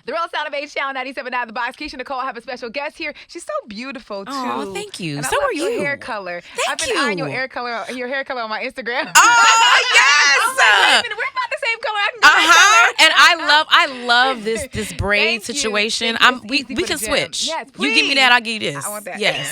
The Real Sound of H-Town 97.9 The Box. Keisha Nicole, I have a special guest here. She's so beautiful, too. Oh, thank you. And So I love are your you. hair color. I've been Thank eyeing you. your hair color on my Instagram. Oh, yes. I'm like, wait a minute, we're about the same color. I can get that color. And I love this braid Thank you. situation. Thank you. We It's easy for can the gym. switch. Yes, you give me please. that, I'll give you this. I want that. Yes.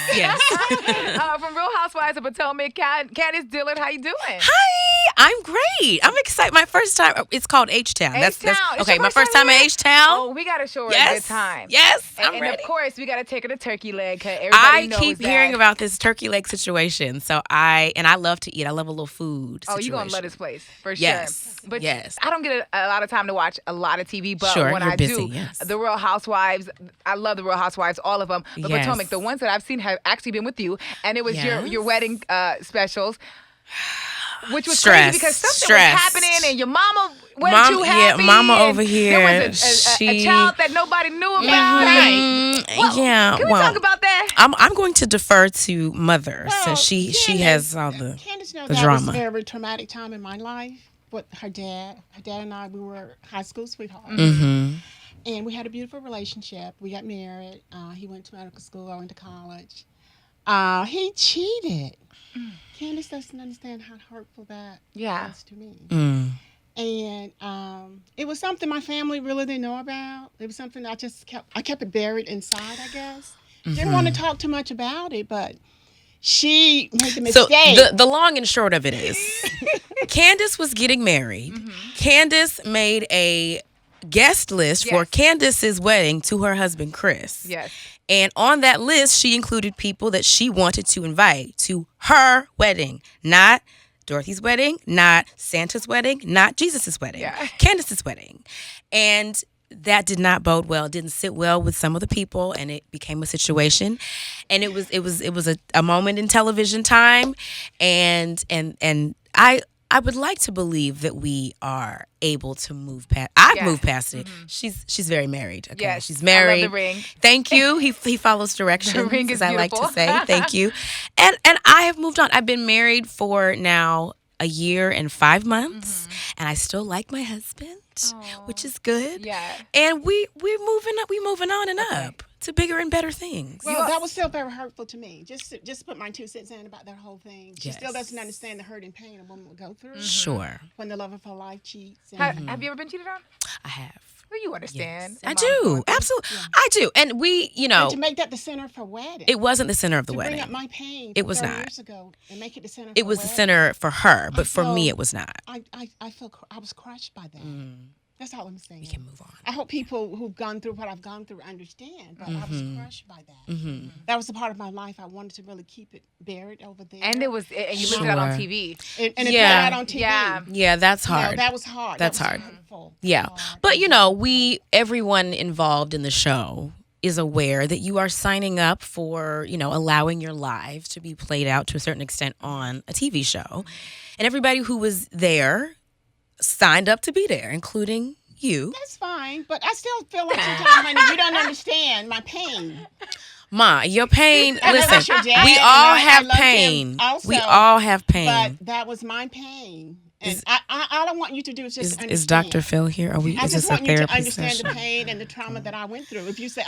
From Real Housewives of Potomac, Candiace Dillard, how you doing? Hi, I'm great. I'm excited. My first time. It's called H-Town. H-Town. It's Okay. your My first time here? at H-Town. Oh, we gotta show her a good time. Yes, And, I'm and ready. of course, we gotta take her to turkey leg. Cause everybody I knows keep that. hearing about this turkey leg situation. So I love to eat. I love a little food. Oh, you situation. gonna love this place for Yes. sure. But Yes. I don't get a lot of time to watch a lot of TV. But Sure, when you're I busy, do, yes. the Real Housewives, I love the Real Housewives, all of them. But Yes. Potomac, the ones that I've seen have actually been with you, and it was your Yes. wedding specials. Which was Stress. crazy because something Stress. was happening and your mama wasn't too happy. Mama and over here, There was a child that nobody knew about. Well, yeah. Can we talk about that? I'm going to defer to Mother since she has all the Candiace knows the that drama. was a very traumatic time in my life. With her dad and I, we were high school sweethearts. Mm-hmm. And we had a beautiful relationship. We got married. He went to medical school. I went to college. He cheated. Candiace doesn't understand how hurtful that was to me. Mm. And it was something my family really didn't know about. It was something I kept it buried inside, I guess. Didn't want to talk too much about it, but she made the mistake. So the long and short of it is, Candiace was getting married. Candiace made a guest list for Candiace's wedding to her husband, Chris. Yes. And on that list, she included people that she wanted to invite to her wedding, not Dorothy's wedding, not Santa's wedding, not Jesus's wedding, Candiace's wedding. And that did not bode well. It didn't sit well with some of the people, and it became a situation. And it was a moment in television time, and I would like to believe that we are able to move past. I've moved past it. She's very married. Okay, Yes, she's married. I love the ring. Thank you. He follows directions, The ring is as I like to beautiful. say. Thank you. And I have moved on. I've been married for now a year and 5 months, and I still like my husband, which is good. Yeah. And we're moving up. We're moving on and up to bigger and better things. Well, that was still very hurtful to me. Just to put my 2 cents in about that whole thing. She Yes. still doesn't understand the hurt and pain a woman will go through Sure, when the love of her life cheats. And, Have you ever been cheated on? I have. Well, you understand. I do. Absolutely. I do. And we, and to make that the center of her wedding. it wasn't the center of the to wedding. bring up my pain. It was 30 not. years ago and make it the center. Of It her was the wedding. center for her, but for So, me, it was not. I was crushed by that. That's all I'm saying. We can move on. I hope people who've gone through what I've gone through understand, but I was crushed by that. Mm-hmm. That was a part of my life. I wanted to really keep it buried over there. And you lived it out on Sure. TV. and it Yeah. played out on TV. Yeah. Yeah, that's You know, hard. that was hard. That's that was hard. hurtful. Yeah. Hard. But, everyone involved in the show is aware that you are signing up for, allowing your lives to be played out to a certain extent on a TV show. And everybody who was there signed up to be there, including you. That's fine, but I still feel like sometimes, honey, you don't understand my pain. Ma, your pain, I know listen, that's your dad, we and all I have love him pain. also, We all have pain. But that was my pain. And I don't want you to do is just understand. Is Dr. Phil here? I Is just this a want you to therapy understand session? the pain and the trauma that I went through. If you say,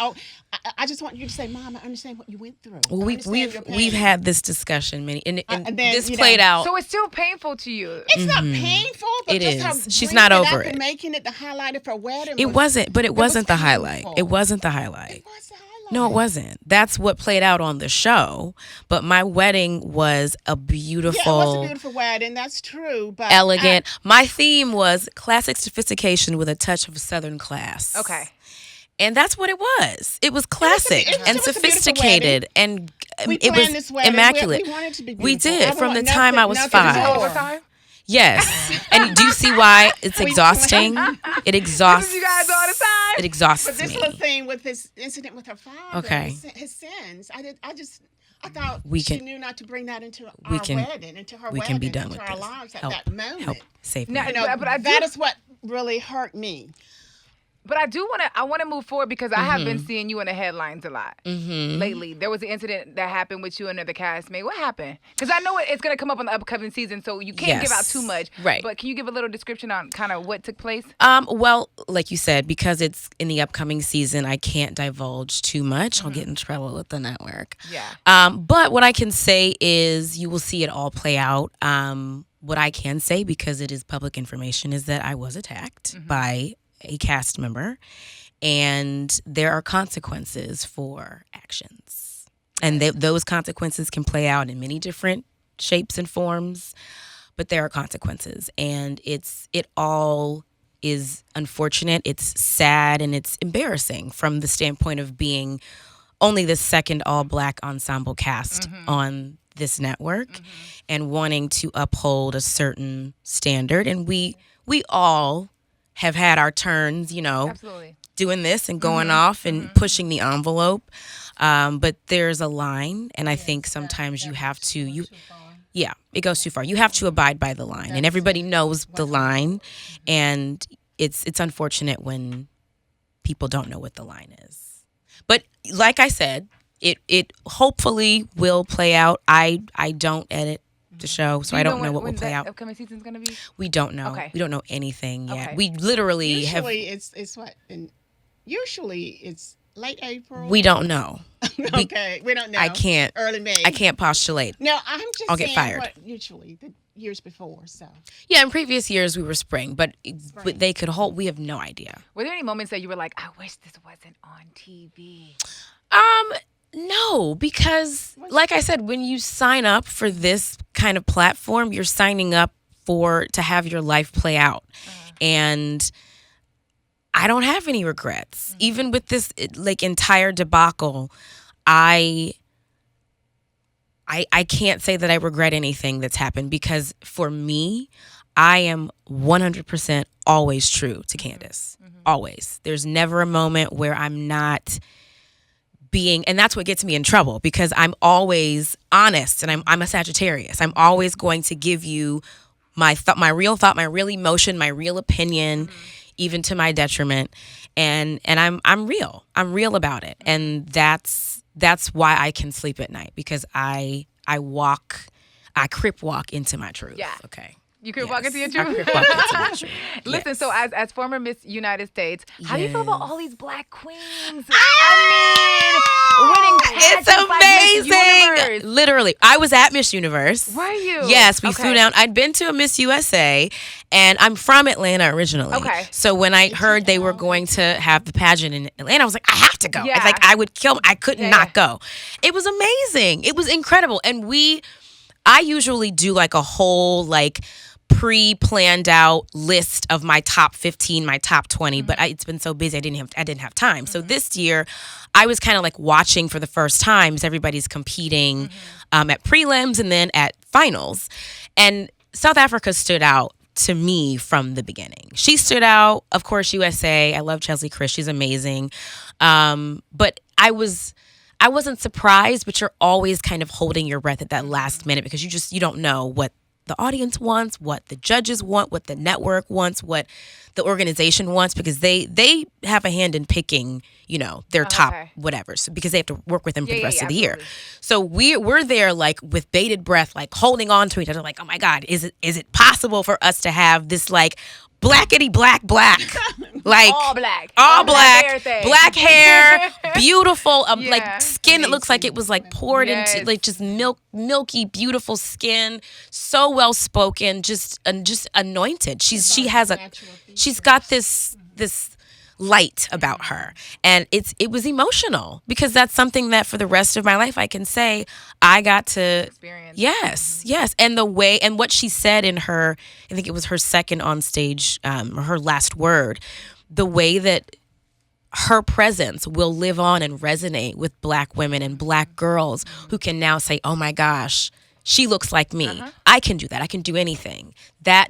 I just want you to say, Mom, I understand what you went through. Well, I understand your pain." we've had this discussion and and then, this you played know, out. So it's still painful to you. It's not painful, but It just is. how She's bringing not it over up it. and making it the highlight of her wedding. It wasn't the painful. highlight. It wasn't the highlight. It was the highlight. No, it wasn't. That's what played out on the show. But my wedding was a beautiful, Yeah, it was a beautiful wedding. That's true. But elegant. My theme was classic sophistication with a touch of Southern class. Okay. And that's what it was. It was classic it was and a beautiful sophisticated, and we it planned was this wedding. immaculate. We wanted it to be We beautiful. did I from want the time I was nothing 5. more. What time? Yes. And do you see why it's exhausting? It exhausts. This is you guys all the time. It exhausts But this me. little thing with his incident with her father, Okay. his sins, I thought We she can- knew not to bring that into we our can- wedding, into her We wedding, can be done into with our this. lives at Help, that moment. help, save me. Now, You know, but I do- that is what really hurt me. But I want to move forward because I have been seeing you in the headlines a lot lately. There was an incident that happened with you and another castmate. What happened? Because I know it's going to come up on the upcoming season, so you can't give out too much. Right. But can you give a little description on kind of what took place? Well, like you said, because it's in the upcoming season, I can't divulge too much. I'll get in trouble with the network. Yeah. But what I can say is you will see it all play out. What I can say, because it is public information, is that I was attacked by a cast member, and there are consequences for actions, and those consequences can play out in many different shapes and forms, but there are consequences, and it all is unfortunate. It's sad and it's embarrassing from the standpoint of being only the second all-Black ensemble cast on this network and wanting to uphold a certain standard, and we all have had our turns, Absolutely. doing this and going off and pushing the envelope. But there's a line, and I think sometimes you have to, it goes too far. You have to abide by the line, and everybody knows the line, and it's unfortunate when people don't know what the line is. But like I said, it hopefully will play out. I don't edit the show, so I don't know what will play out. Upcoming season's gonna be? We don't know. Okay. We don't know anything yet. Okay. We literally Usually it's what? Usually it's late April. We don't know. Okay, we don't know. I can't. Early May. I can't postulate. No, I'm just I'll get saying fired. what usually the years before. So Yeah, in previous years we were spring, but they could hold. We have no idea. Were there any moments that you were like, I wish this wasn't on TV? No, because like I said, when you sign up for this kind of platform, you're signing up to have your life play out. And I don't have any regrets. Even with this entire debacle, I can't say that I regret anything that's happened, because for me, I am 100% always true to Candiace. Always. There's never a moment where I'm not being, and that's what gets me in trouble, because I'm always honest, and I'm a Sagittarius. I'm always going to give you my real thought, my real emotion, my real opinion, even to my detriment. And I'm real. I'm real about it. And that's why I can sleep at night, because I crip walk into my truth. Yeah. Okay. You could walk into your truth. I crip walk into my truth. Listen, Yes. so as former Miss United States, how do you feel about all these Black queens? Winning It's pageants like Miss amazing. Universe. Literally, I was at Miss Universe. Were you? Yes, we flew down. I'd been to a Miss USA, and I'm from Atlanta originally. Okay. So when I heard they were going to have the pageant in Atlanta, I was like, I have to go. Yeah. It's like I would kill. I could Yeah, not yeah. go. It was amazing. It was incredible. And I usually do a whole pre-planned out list of my top 15, my top 20, but it's been so busy I didn't have time. So this year I was kind of watching for the first time as everybody's competing at prelims and then at finals. And South Africa stood out to me from the beginning. She stood out, of course, USA. I love Chelsea Chris. She's amazing. But I wasn't surprised, but you're always kind of holding your breath at that last minute, because you don't know what the audience wants, what the judges want, what the network wants, what the organization wants, because they have a hand in picking, their top whatever. So because they have to work with them for the rest of the year. So we're there with bated breath, holding on to each other, oh my God, is it possible for us to have this blackety black, all black, black hair, beautiful, skin that looks like it was poured into just milky, beautiful skin, so well spoken, just anointed. She's got this light about her, and it was emotional, because that's something that for the rest of my life I can say I got to experience. Yes, and the way and what she said in her, I think it was her second on stage, or her last word, the way that her presence will live on and resonate with Black women and Black girls who can now say, oh my gosh, she looks like me. I can do that. I can do anything. That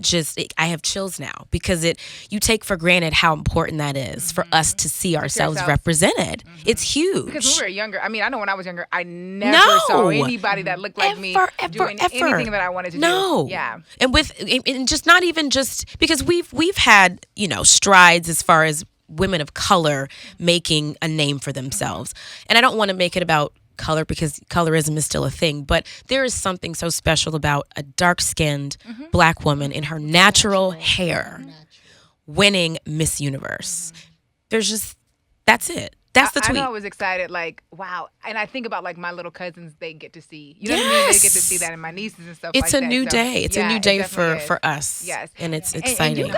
I have chills now, because you take for granted how important that is for us to see ourselves represented. It's huge. Because when we were younger, I know when I was younger, I never saw anybody that looked like me doing anything that I wanted to do. Yeah. And and just not even just because we've had, strides as far as women of color making a name for themselves. And I don't want to make it about color because colorism is still a thing, but there is something so special about a dark-skinned Black woman in her natural hair winning Miss Universe. There's just, that's it. That's the tweet. I know I was excited, like, wow. And I think about, like, my little cousins, they get to see. You know what I mean? They get to see that, and my nieces and stuff it's like that. It's a new day. It's a new day for us. Yes. And it's exciting.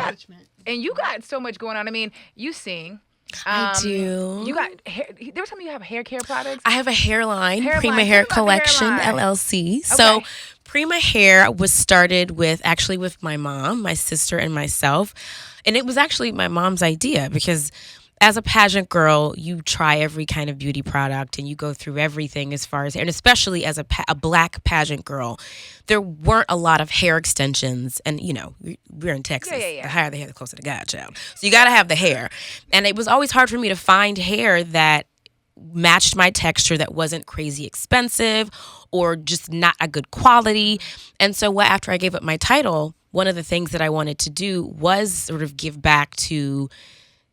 And you got so much going on. I mean, you sing. I do. You got hair. There was something you have hair care products. I have a hairline, Prima Hair Collection LLC. Okay. So Prima Hair was started with my mom, my sister, and myself. And it was actually my mom's idea because as a pageant girl, you try every kind of beauty product and you go through everything as far as hair. And especially as a Black pageant girl, there weren't a lot of hair extensions. And, you know, we're in Texas. The higher the hair, the closer to God, child. So you got to have the hair. And it was always hard for me to find hair that matched my texture, that wasn't crazy expensive or just not a good quality. And so after I gave up my title, one of the things that I wanted to do was sort of give back to,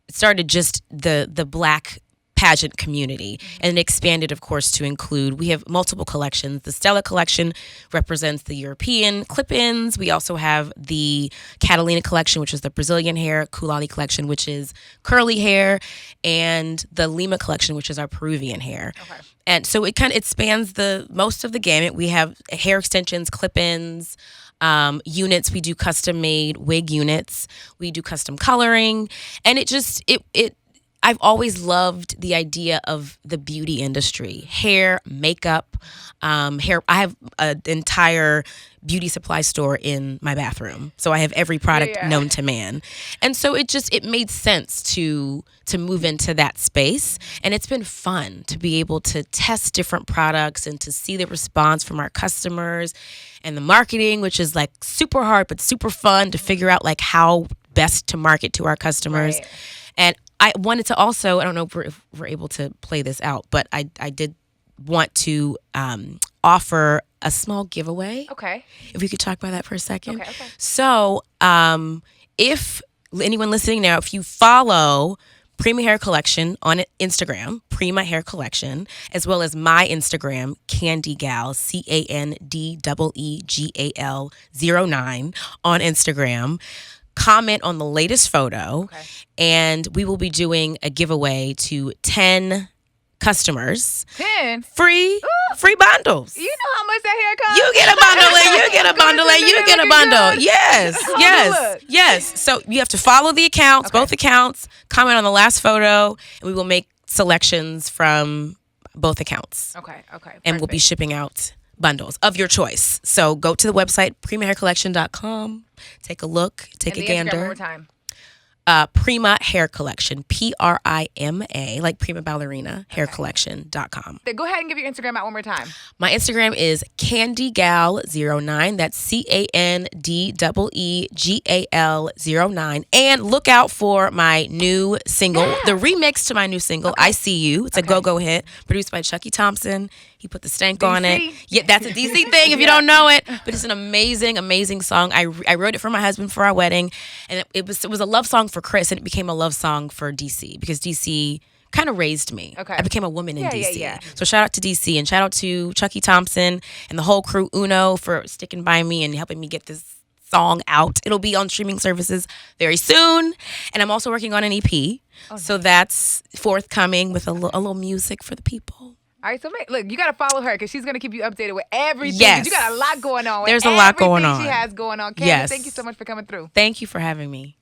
it started just the Black pageant community, and it expanded, of course, to include, we have multiple collections. The Stella collection represents the European clip-ins. We also have the Catalina collection, which is the Brazilian hair, Kulali collection, which is curly hair, and the Lima collection, which is our Peruvian hair. Okay. And so it spans most of the gamut. We have hair extensions, clip-ins, units. We do custom made wig units. We do custom coloring, and I've always loved the idea of the beauty industry, hair, makeup, hair. I have an entire beauty supply store in my bathroom, so I have every product known to man, and so it made sense to move into that space, and it's been fun to be able to test different products and to see the response from our customers, and the marketing, which is like super hard but super fun to figure out like how best to market to our customers, and I wanted to also, I don't know if we're able to play this out, but I did want to offer a small giveaway. Okay. If we could talk about that for a second. Okay. So if anyone listening now, if you follow Prima Hair Collection on Instagram, Prima Hair Collection, as well as my Instagram, Candigal, CANDEEGAL 09 on Instagram, comment on the latest photo, and we will be doing a giveaway to 10 customers. 10 free bundles. You know how much that hair costs? You get a bundle and you get a bundle and you get a bundle. Yes. So you have to follow the accounts, both accounts, comment on the last photo, and we will make selections from both accounts. Okay. And we'll be shipping out bundles of your choice. So go to the website, primahaircollection.com. Take a look, take a gander. Instagram one more time. Prima Hair Collection, PRIMA, like Prima Ballerina, haircollection.com. Go ahead and give your Instagram out one more time. My Instagram is CandyGal09. That's CANDEEGAL09. And look out for my new single, the remix to my new single, I See You. It's a go-go hit, produced by Chucky Thompson. He put the stank on it. Yeah, that's a DC thing if you don't know it. But it's an amazing, amazing song. I wrote it for my husband for our wedding. And it was a love song for Chris, and it became a love song for DC because DC kind of raised me. Okay. I became a woman in DC. Yeah. So shout out to DC and shout out to Chucky Thompson and the whole crew, Uno, for sticking by me and helping me get this song out. It'll be on streaming services very soon. And I'm also working on an EP. So that's forthcoming with a little music for the people. All right, so look, you got to follow her because she's going to keep you updated with everything. Yes. You got a lot going on. There's a lot going on. She has going on. Candiace, thank you so much for coming through. Thank you for having me.